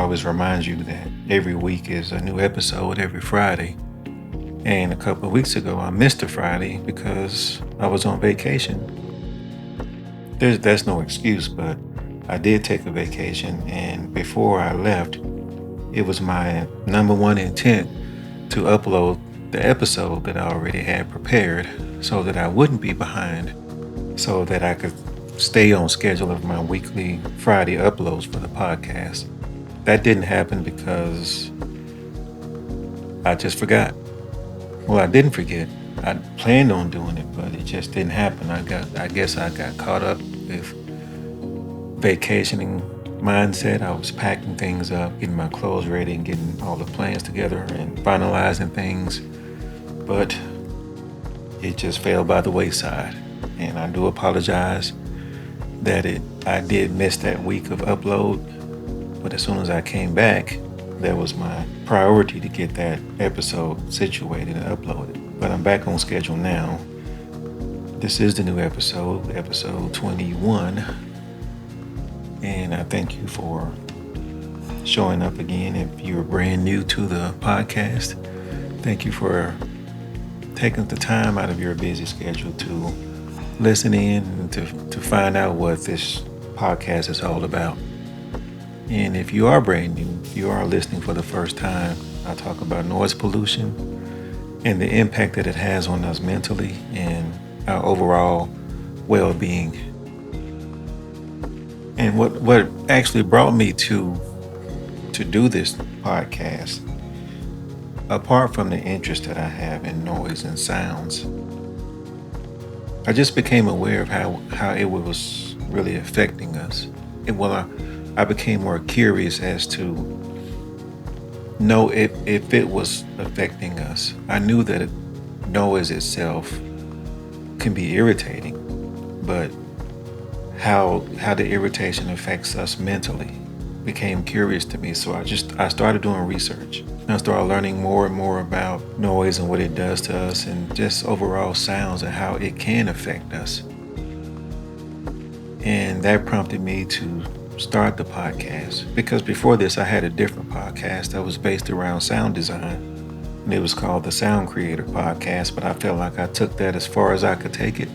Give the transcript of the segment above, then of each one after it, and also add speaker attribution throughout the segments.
Speaker 1: always remind you that every week is a new episode every Friday. And a couple of weeks ago, I missed a Friday because I was on vacation. That's no excuse, but I did take a vacation, and before I left, it was my number one intent to upload the episode that I already had prepared so that I wouldn't be behind, so that I could stay on schedule of my weekly Friday uploads for the podcast. That didn't happen because I just forgot. Well, I didn't forget. I planned on doing it, but it just didn't happen. I guess I got caught up with vacationing mindset. I was packing things up, getting my clothes ready, and getting all the plans together and finalizing things. But it just fell by the wayside. And I do apologize that I did miss that week of upload. But as soon as I came back, that was my priority to get that episode situated and uploaded. But I'm back on schedule now. This is the new episode, episode 21. And I thank you for showing up again. If you're brand new to the podcast, thank you for taking the time out of your busy schedule to listen in and to find out what this podcast is all about. And if you are brand new, if you are listening for the first time, I talk about noise pollution and the impact that it has on us mentally and our overall well-being. And what actually brought me to do this podcast, apart from the interest that I have in noise and sounds, I just became aware of how it was really affecting us. I became more curious as to know if it was affecting us. I knew that noise itself can be irritating, but how the irritation affects us mentally became curious to me. So I started doing research. I started learning more and more about noise and what it does to us, and just overall sounds and how it can affect us. And that prompted me to start the podcast, because before this I had a different podcast that was based around sound design, and it was called the Sound Creator Podcast, but I felt like I took that as far as I could take it,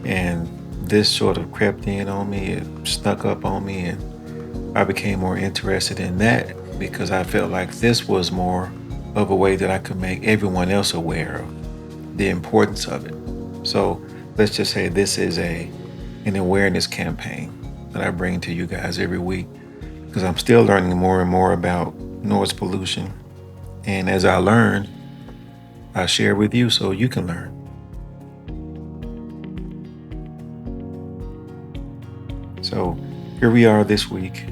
Speaker 1: and this sort of crept in on me, it snuck up on me, and I became more interested in that because I felt like this was more of a way that I could make everyone else aware of the importance of it. So let's just say this is an awareness campaign that I bring to you guys every week, because I'm still learning more and more about noise pollution. And as I learn, I share with you so you can learn. So here we are this week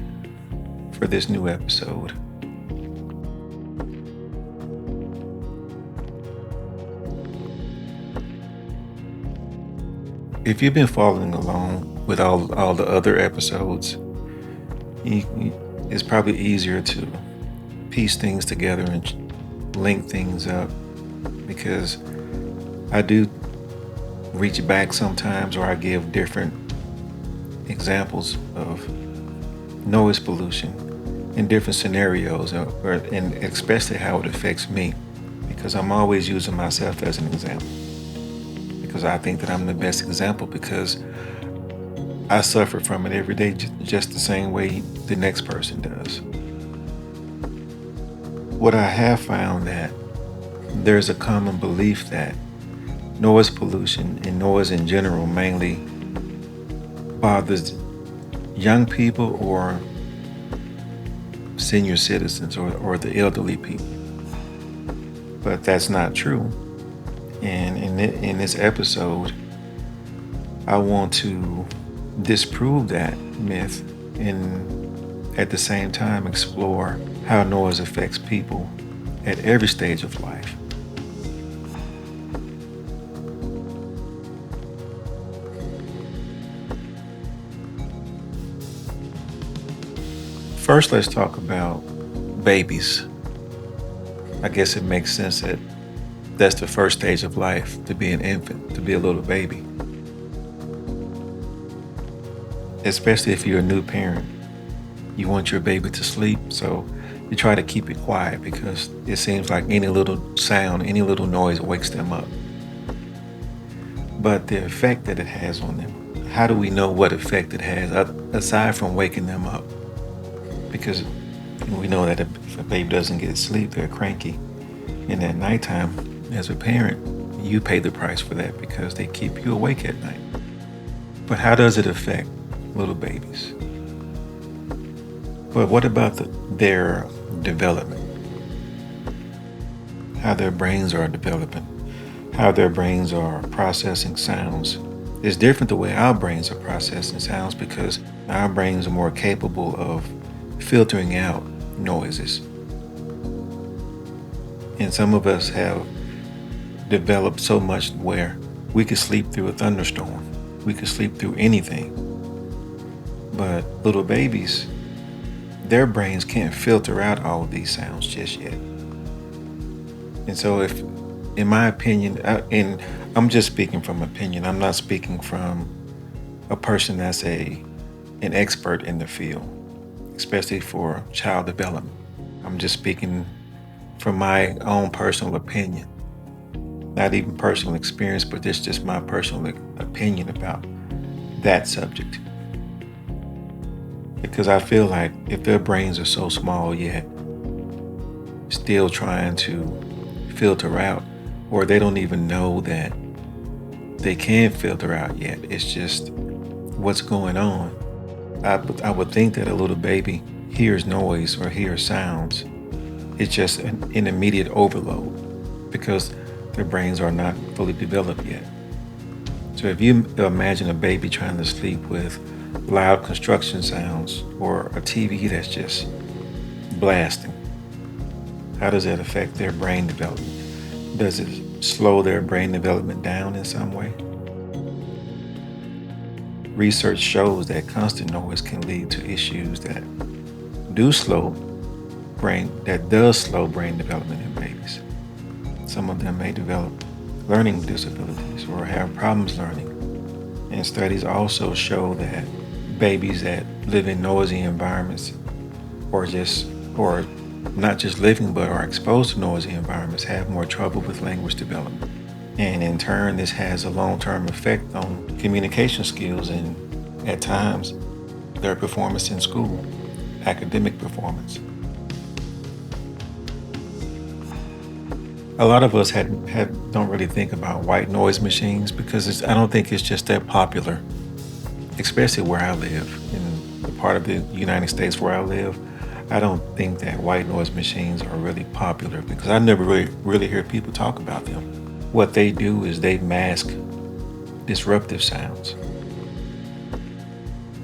Speaker 1: for this new episode. If you've been following along with all the other episodes, it's probably easier to piece things together and link things up, because I do reach back sometimes, or I give different examples of noise pollution in different scenarios, and especially how it affects me, because I'm always using myself as an example, because I think that I'm the best example, because I suffer from it every day just the same way the next person does. What I have found that there's a common belief that noise pollution and noise in general mainly bothers young people or senior citizens or the elderly people. But that's not true. And in this episode, I want to disprove that myth and at the same time explore how noise affects people at every stage of life. First, let's talk about babies. I guess it makes sense that that's the first stage of life, to be an infant, to be a little baby. Especially if you're a new parent. You want your baby to sleep, so you try to keep it quiet because it seems like any little sound, any little noise wakes them up. But the effect that it has on them, how do we know what effect it has aside from waking them up? Because we know that if a baby doesn't get sleep, they're cranky. And at nighttime, as a parent, you pay the price for that because they keep you awake at night. But how does it affect little babies? But what about their development? How their brains are developing, how their brains are processing sounds. It's different the way our brains are processing sounds because our brains are more capable of filtering out noises. And some of us have developed so much where we could sleep through a thunderstorm. We could sleep through anything. But little babies, their brains can't filter out all of these sounds just yet. And so if, in my opinion, and I'm just speaking from opinion, I'm not speaking from a person that's an expert in the field, especially for child development. I'm just speaking from my own personal opinion. Not even personal experience, but this is just my personal opinion about that subject. Because I feel like if their brains are so small yet, still trying to filter out, or they don't even know that they can filter out yet, it's just what's going on. I would think that a little baby hears noise or hears sounds. It's just an immediate overload because their brains are not fully developed yet. So if you imagine a baby trying to sleep with loud construction sounds or a TV that's just blasting, how does that affect their brain development? Does it slow their brain development down in some way? Research shows that constant noise can lead to issues that does slow brain development in babies. Some of them may develop learning disabilities or have problems learning. And studies also show that babies that live in noisy environments or not just living but are exposed to noisy environments have more trouble with language development. And in turn, this has a long-term effect on communication skills and at times their performance in school, academic performance. A lot of us don't really think about white noise machines because I don't think it's just that popular, especially where I live. In the part of the United States where I live, I don't think that white noise machines are really popular because I never really hear people talk about them. What they do is they mask disruptive sounds.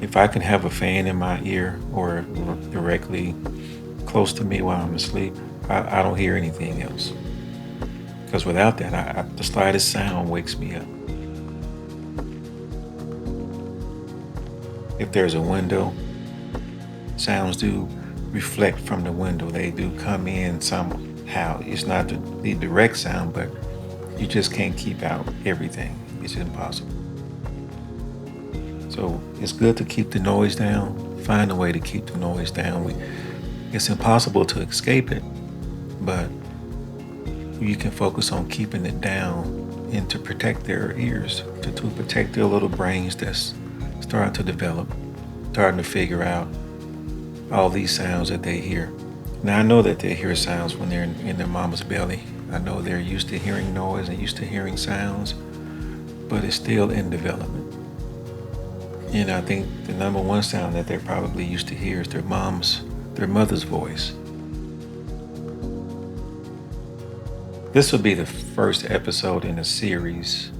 Speaker 1: If I can have a fan in my ear or directly close to me while I'm asleep, I don't hear anything else. Because without that, the slightest sound wakes me up. If there's a window, sounds do reflect from the window. They do come in somehow. It's not the direct sound, but you just can't keep out everything. It's impossible. So it's good to keep the noise down. Find a way to keep the noise down. It's impossible to escape it, but you can focus on keeping it down and to protect their ears, to protect their little brains that's starting to develop, starting to figure out all these sounds that they hear. Now I know that they hear sounds when they're in their mama's belly. I know they're used to hearing noise and used to hearing sounds, but it's still in development. And I think the number one sound that they're probably used to hear is their mother's voice. This will be the first episode in a series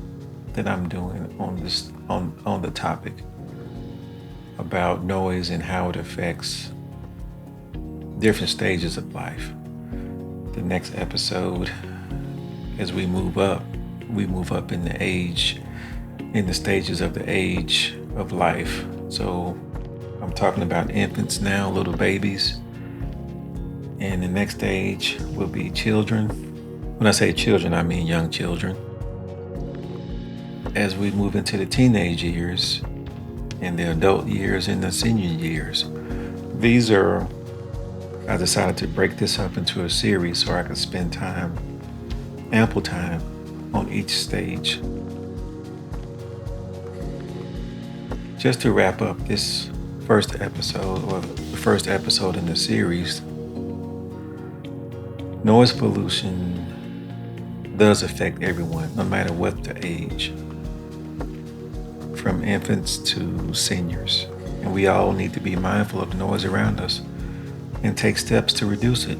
Speaker 1: that I'm doing on the topic about noise and how it affects different stages of life. The next episode, as we move up in the stages of the age of life. So I'm talking about infants now, little babies. And the next stage will be children. When I say children, I mean young children. As we move into the teenage years and the adult years and the senior years, I decided to break this up into a series so I could spend ample time on each stage. Just to wrap up this first episode, or the first episode in the series, noise pollution does affect everyone, no matter what the age, from infants to seniors. And we all need to be mindful of the noise around us and take steps to reduce it.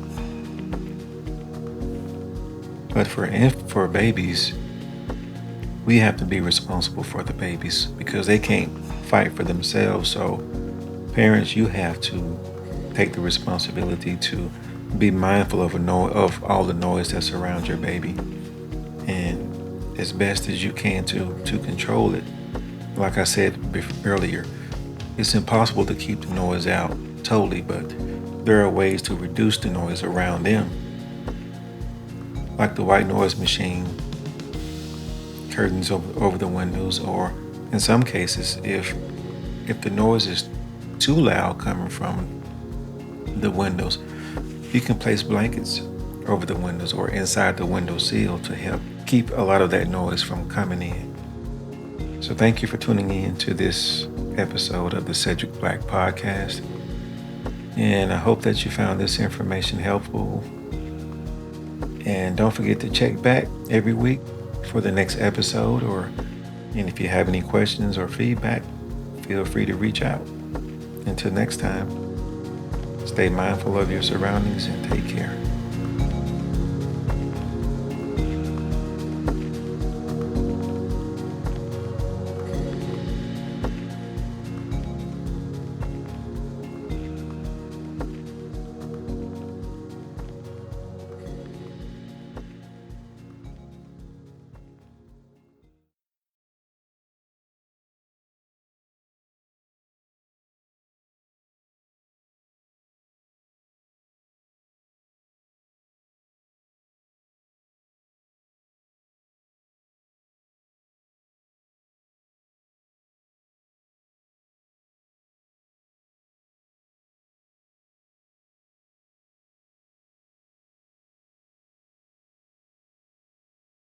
Speaker 1: But for babies, we have to be responsible for the babies because they can't fight for themselves. So parents, you have to take the responsibility to be mindful of all the noise that surrounds your baby, and as best as you can to control it. Like I said earlier, it's impossible to keep the noise out totally, but there are ways to reduce the noise around them, like the white noise machine, curtains over the windows, or in some cases, if the noise is too loud coming from the windows, you can place blankets over the windows or inside the window sill to help keep a lot of that noise from coming in. So thank you for tuning in to this episode of the Cedric Black Podcast. And I hope that you found this information helpful. And don't forget to check back every week for the next episode, and if you have any questions or feedback, feel free to reach out. Until next time, stay mindful of your surroundings and take care.